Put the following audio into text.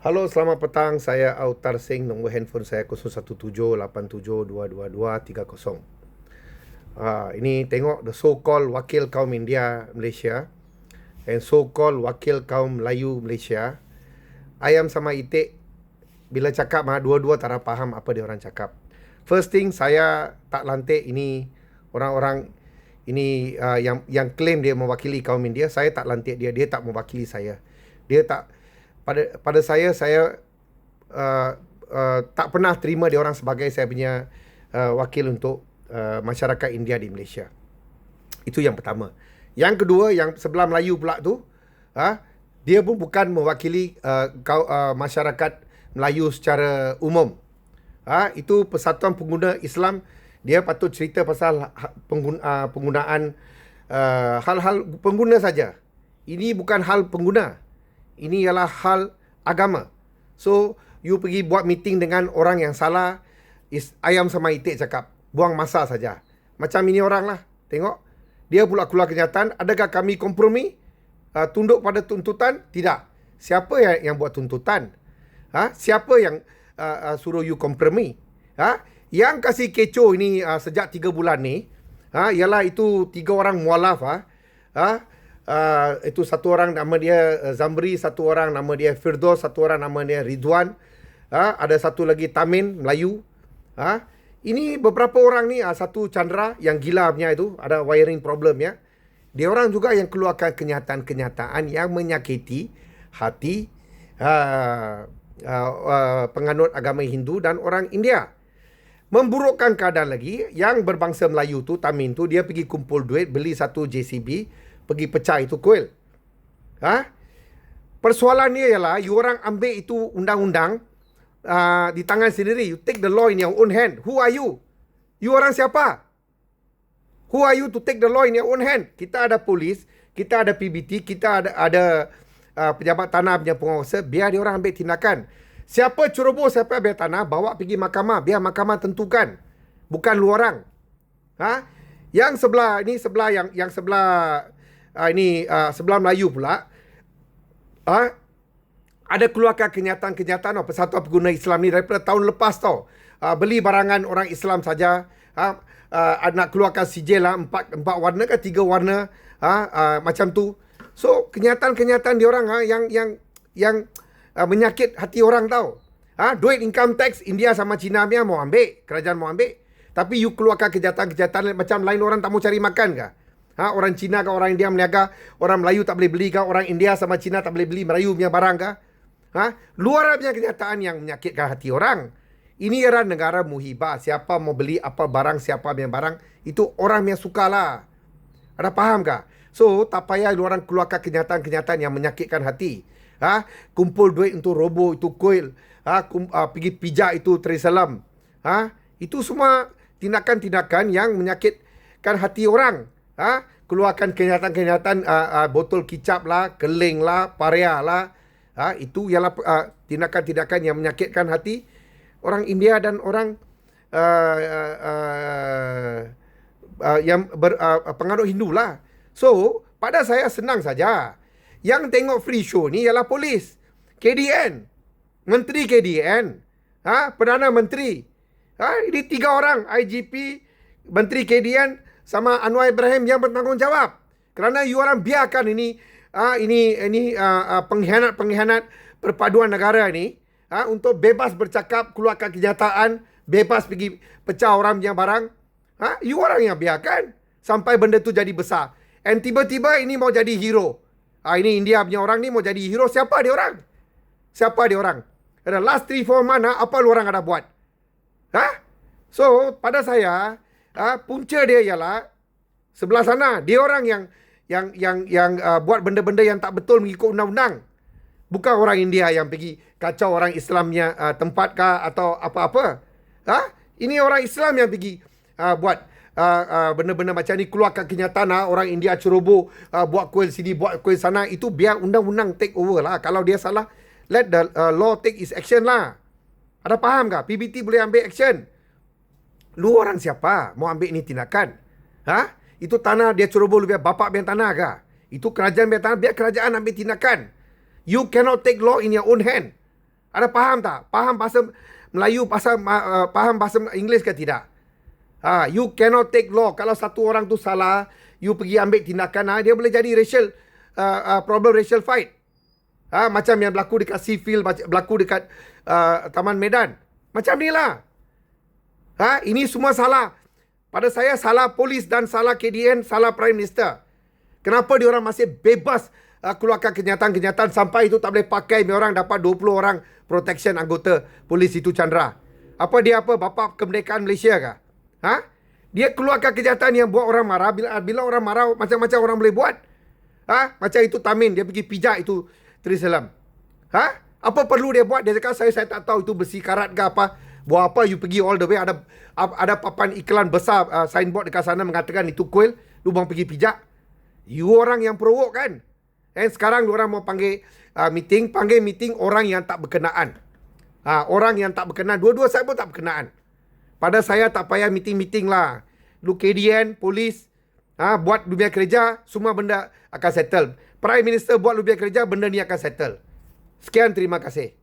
Halo, selamat petang. Saya Autar Singh. Nombor handphone saya 0178722230. Ini tengok the so-called wakil kaum India Malaysia and so-called wakil kaum Melayu Malaysia. Ayam sama itik bila cakap dua-dua tak ada faham apa dia orang cakap. First thing, saya tak lantik ini orang-orang ini yang claim dia mewakili kaum India. Saya tak lantik dia. Dia tak mewakili saya. Dia tak pada saya tak pernah terima dia orang sebagai saya punya wakil untuk masyarakat India di Malaysia. Itu yang pertama. Yang kedua, yang sebelah Melayu pula tu, dia pun bukan mewakili masyarakat Melayu secara umum. Itu Persatuan Pengguna Islam. Dia patut cerita pasal penggunaan hal-hal pengguna saja. Ini bukan hal pengguna. Ini ialah hal agama. So, you pergi buat meeting dengan orang yang salah, ayam sama itik cakap. Buang masa saja. Macam ini orang lah. Tengok. Dia pula keluar kenyataan. Adakah kami kompromi? Tunduk pada tuntutan? Tidak. Siapa yang buat tuntutan? Siapa yang suruh you kompromi? Yang kasih kecoh ini sejak 3 bulan ni, ialah itu 3 orang mualaf. Itu satu orang nama dia Zamri, satu orang nama dia Firdaus, satu orang nama dia Ridwan, ada satu lagi Tamin Melayu. Ini beberapa orang ni, satu Chandra yang gila punya itu, ada wiring problem ya. Dia orang juga yang keluarkan kenyataan-kenyataan yang menyakiti hati penganut agama Hindu dan orang India. Memburukkan keadaan lagi, yang berbangsa Melayu tu, Tamin tu, dia pergi kumpul duit, beli satu JCB, pergi pecah itu kuil. Persoalannya ialah, you orang ambil itu undang-undang di tangan sendiri. You take the law in your own hand. Who are you? You orang siapa? Who are you to take the law in your own hand? Kita ada polis, kita ada PBT, kita ada pejabat tanah punya penguasa. Biar dia orang ambil tindakan. Siapa ceroboh, siapa ambil tanah, bawa pergi mahkamah. Biar mahkamah tentukan. Bukan lu orang. Yang sebelah, ini sebelah yang sebelah sebelah Melayu pula, ada keluarkan kenyataan-kenyataan Persatuan Pengguna Islam ni daripada tahun lepas tau. Beli barangan orang Islam saja, nak keluarkan sijil lah, 4 warna ke 3 warna, macam tu. So kenyataan-kenyataan diorang yang menyakit hati orang tau. Duit income tax India sama China punya mau ambil, kerajaan mau ambil. Tapi you keluarkan kenyataan-kenyataan macam lain orang tak mau cari makan ke? Orang Cina ke orang India meniaga, orang Melayu tak boleh beli ke, orang India sama Cina tak boleh beli Melayu punya barang ke? Luar punya kenyataan yang menyakitkan hati orang. Ini era negara muhibah. Siapa mau beli apa barang, siapa punya barang, itu orang yang sukalah. Ada faham ke? So, tak payah orang keluarkan kenyataan-kenyataan yang menyakitkan hati. Kumpul duit untuk robo itu kuil. Pergi pijak itu Terisalam. Itu semua tindakan-tindakan yang menyakitkan hati orang. Keluarkan kenyataan-kenyataan botol kicap lah, keling lah, paria lah. Itu ialah tindakan-tindakan yang menyakitkan hati orang India dan orang yang penganut Hindu lah. So, pada saya senang saja. Yang tengok free show ni ialah polis, KDN, Menteri KDN, Perdana Menteri. Ini 3 orang, IGP, Menteri KDN, sama Anwar Ibrahim yang bertanggungjawab. Kerana you orang biarkan ini pengkhianat perpaduan negara ni, untuk bebas bercakap, keluarkan kenyataan, bebas pergi pecah orang punya barang. You orang yang biarkan sampai benda tu jadi besar. And tiba-tiba ini mau jadi hero. Ini India punya orang ni mau jadi hero. Siapa dia orang? Siapa dia orang? The last 3-4 months, apa lu orang ada buat? So, pada saya, punca dia ialah sebelah sana. Dia orang yang buat benda-benda yang tak betul mengikut undang-undang. Bukan orang India yang pergi kacau orang Islamnya tempat kah atau apa-apa. Ini orang Islam yang pergi buat benda-benda macam ni, keluarkan kenyataan orang India ceroboh, buat kuil sini, buat kuil sana. Itu biar undang-undang take over lah. Kalau dia salah, let the law take its action lah. Ada faham kah? PBT boleh ambil action. Lu orang siapa mau ambil ni tindakan? Itu tanah dia ceroboh lebih bapak biar tanah kah? Itu kerajaan biar tanah, biar kerajaan ambil tindakan. You cannot take law in your own hand. Ada faham tak? Faham bahasa Melayu, faham bahasa Inggeris ke tidak? You cannot take law. Kalau satu orang tu salah, you pergi ambil tindakan, dia boleh jadi racial problem, racial fight. Macam yang berlaku dekat Seafield, berlaku dekat Taman Medan. Macam ni lah. Ini semua salah. Pada saya, salah polis dan salah KDN, salah Prime Minister. Kenapa diorang masih bebas keluarkan kenyataan-kenyataan sampai itu tak boleh pakai, orang dapat 20 orang protection anggota polis itu Chandra. Apa dia bapa kemerdekaan Malaysia kah? Dia keluarkan kenyataan yang buat orang marah. Bila orang marah, macam-macam orang boleh buat. Macam itu Tamin, dia pergi pijak itu Tri Selam. Apa perlu dia buat? Dia cakap, saya tak tahu itu besi karat ke apa. Buat apa you pergi all the way, ada papan iklan besar, signboard dekat sana mengatakan itu kuil, lu bang pergi pijak. You orang yang provoke kan. And sekarang orang mau panggil meeting orang yang tak berkenaan. Orang yang tak berkenaan, dua-dua saya pun tak berkenaan. Pada saya tak payah meeting lah. Lu KDN, polis, buat lubian kerja, semua benda akan settle. Prime Minister buat lubian kerja, benda ni akan settle. Sekian, terima kasih.